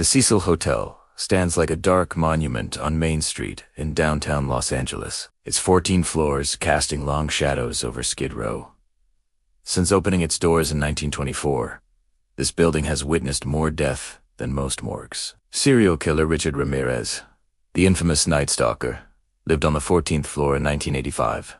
The Cecil Hotel stands like a dark monument on Main Street in downtown Los Angeles, its 14 floors casting long shadows over Skid Row. Since opening its doors in 1924, this building has witnessed more death than most morgues. Serial killer Richard Ramirez, the infamous Night Stalker, lived on the 14th floor in 1985.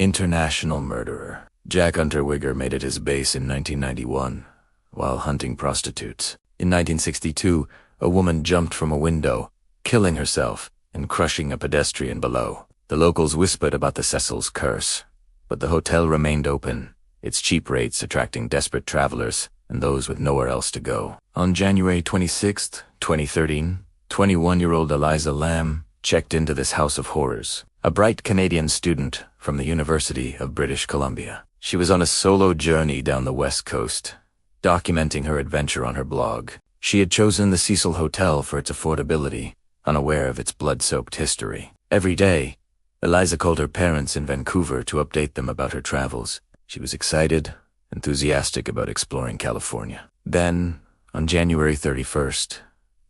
International murderer Jack Unterweger made it his base in 1991 while hunting prostitutes. In 1962, a woman jumped from a window, killing herself and crushing a pedestrian below. The locals whispered about the Cecil's curse, but the hotel remained open, its cheap rates attracting desperate travelers and those with nowhere else to go. On January 26, 2013, 21-year-old Elisa Lam checked into this house of horrors, a bright Canadian student from the University of British Columbia. She was on a solo journey down the West Coast, documenting her adventure on her blog. She had chosen the Cecil Hotel for its affordability, unaware of its blood-soaked history. Every day, Elisa called her parents in Vancouver to update them about her travels. She was excited, enthusiastic about exploring California. Then, on January 31st,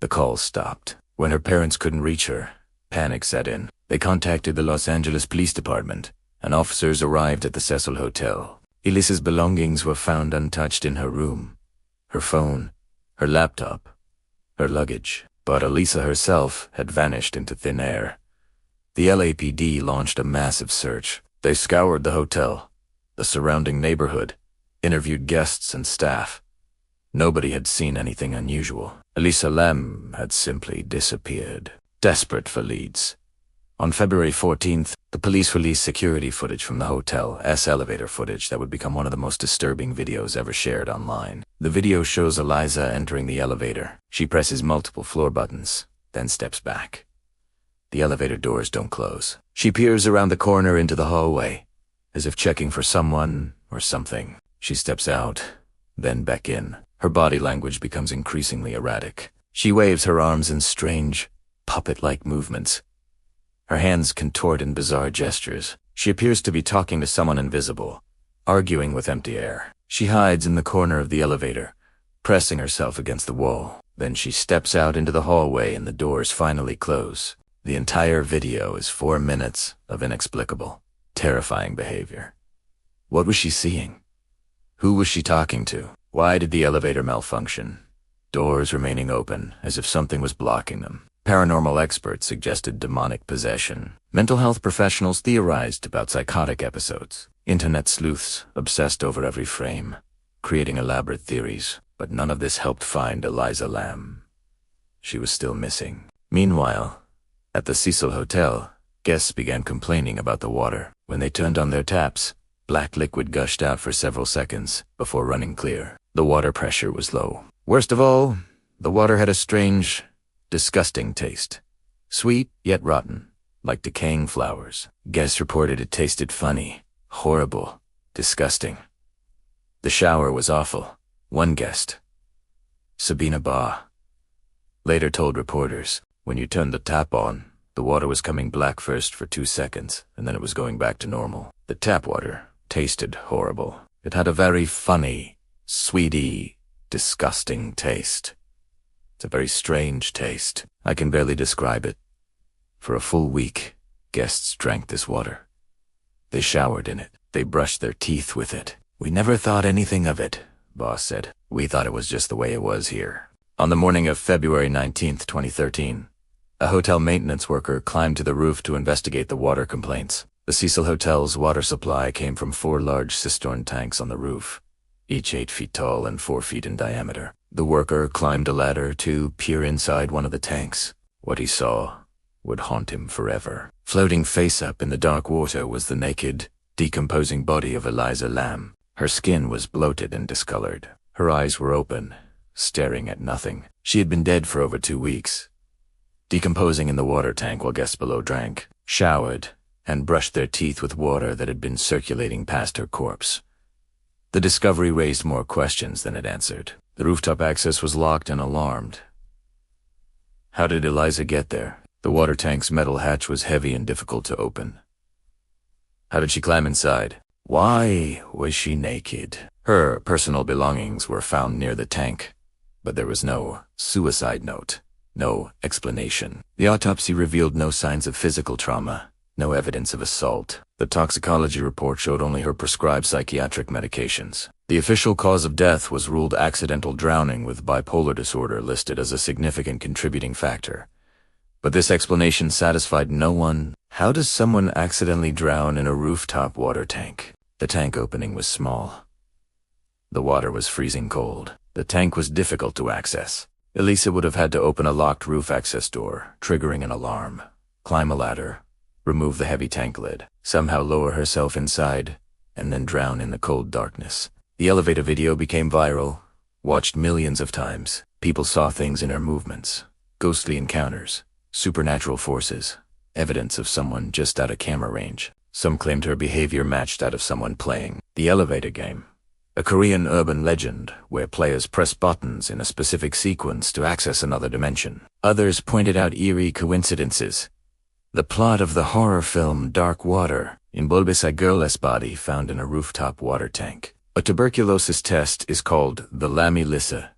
the calls stopped. When her parents couldn't reach her, panic set in. They contacted the Los Angeles Police Department, and officers arrived at the Cecil Hotel. Elisa's belongings were found untouched in her room. Her phone, her laptop, her luggage. But Elisa herself had vanished into thin air. The LAPD launched a massive search. They scoured the hotel, the surrounding neighborhood, interviewed guests and staff. Nobody had seen anything unusual. Elisa Lam had simply disappeared. Desperate for leads, on February 14th, the police released security footage from the hotel's elevator footage that would become one of the most disturbing videos ever shared online. The video shows Elisa entering the elevator. She presses multiple floor buttons, then steps back. The elevator doors don't close. She peers around the corner into the hallway, as if checking for someone or something. She steps out, then back in. Her body language becomes increasingly erratic. She waves her arms in strange, puppet-like movements. Her hands contort in bizarre gestures. She appears to be talking to someone invisible, arguing with empty air. She hides in the corner of the elevator, pressing herself against the wall. Then she steps out into the hallway and the doors finally close. The entire video is 4 minutes of inexplicable, terrifying behavior. What was she seeing? Who was she talking to? Why did the elevator malfunction? Doors remaining open, as if something was blocking them. Paranormal experts suggested demonic possession. Mental health professionals theorized about psychotic episodes. Internet sleuths obsessed over every frame, creating elaborate theories. But none of this helped find Elisa Lam. She was still missing. Meanwhile, at the Cecil Hotel, guests began complaining about the water. When they turned on their taps, black liquid gushed out for several seconds before running clear. The water pressure was low. Worst of all, the water had a strange, disgusting taste. Sweet, yet rotten, like decaying flowers. Guests reported it tasted funny, horrible, disgusting. The shower was awful. One guest, Sabina Ba, later told reporters, when you turned the tap on, the water was coming black first for 2 seconds, and then it was going back to normal. The tap water tasted horrible. It had a very funny, sweety, disgusting taste. It's a very strange taste. I can barely describe it. For a full week, guests drank this water. They showered in it. They brushed their teeth with it. We never thought anything of it, Boss said. We thought it was just the way it was here. On the morning of February 19th, 2013, a hotel maintenance worker climbed to the roof to investigate the water complaints. The Cecil Hotel's water supply came from 4 large cistern tanks on the roof, each 8 feet tall and 4 feet in diameter. The worker climbed a ladder to peer inside one of the tanks. What he saw would haunt him forever. Floating face up in the dark water was the naked, decomposing body of Elisa Lam. Her skin was bloated and discolored. Her eyes were open, staring at nothing. She had been dead for over 2 weeks, decomposing in the water tank while guests below drank, showered, and brushed their teeth with water that had been circulating past her corpse. The discovery raised more questions than it answered. The rooftop access was locked and alarmed. How did Elisa get there? The water tank's metal hatch was heavy and difficult to open. How did she climb inside? Why was she naked? Her personal belongings were found near the tank, but there was no suicide note, no explanation. The autopsy revealed no signs of physical trauma, no evidence of assault. The toxicology report showed only her prescribed psychiatric medications. The official cause of death was ruled accidental drowning, with bipolar disorder listed as a significant contributing factor. But this explanation satisfied no one. How does someone accidentally drown in a rooftop water tank? The tank opening was small. The water was freezing cold. The tank was difficult to access. Elisa would have had to open a locked roof access door, triggering an alarm, climb a ladder, remove the heavy tank lid, somehow lower herself inside, and then drown in the cold darkness. The elevator video became viral, watched millions of times. People saw things in her movements, ghostly encounters, supernatural forces, evidence of someone just out of camera range. Some claimed her behavior matched that of someone playing the elevator game, a Korean urban legend where players press buttons in a specific sequence to access another dimension. Others pointed out eerie coincidences. The plot of the horror film Dark Water involves a girl's body found in a rooftop water tank. A tuberculosis test is called the Elisa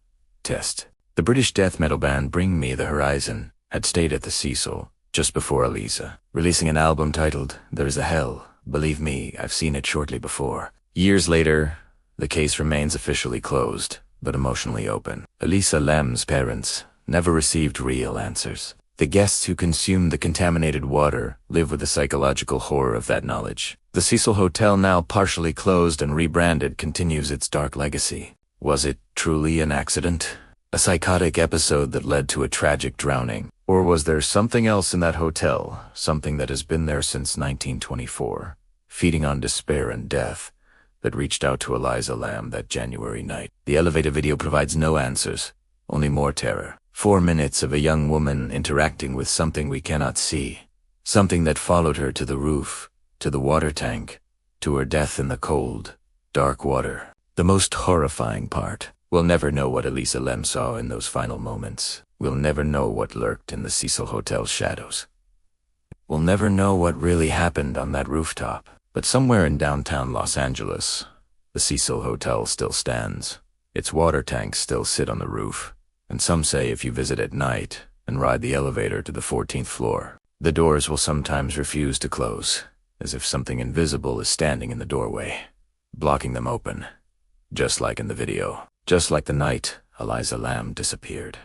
test. The British death metal band Bring Me the Horizon had stayed at the Cecil just before Elisa, releasing an album titled There's a Hell. Believe me, I've seen it shortly before. Years later, the case remains officially closed, but emotionally open. Elisa Lam's parents never received real answers. The guests who consumed the contaminated water live with the psychological horror of that knowledge. The Cecil Hotel, now partially closed and rebranded, continues its dark legacy. Was it truly an accident? A psychotic episode that led to a tragic drowning? Or was there something else in that hotel, something that has been there since 1924, feeding on despair and death, that reached out to Elisa Lam that January night? The elevator video provides no answers, only more terror. 4 minutes of a young woman interacting with something we cannot see, something that followed her to the roof, to the water tank, to her death in the cold, dark water. The most horrifying part: we'll never know what Elisa Lam saw in those final moments. We'll never know what lurked in the Cecil Hotel's shadows. We'll never know what really happened on that rooftop. But somewhere in downtown Los Angeles, the Cecil Hotel still stands. Its water tanks still sit on the roof. And some say if you visit at night and ride the elevator to the 14th floor, the doors will sometimes refuse to close, as if something invisible is standing in the doorway, blocking them open. Just like in the video. Just like the night Elisa Lam disappeared.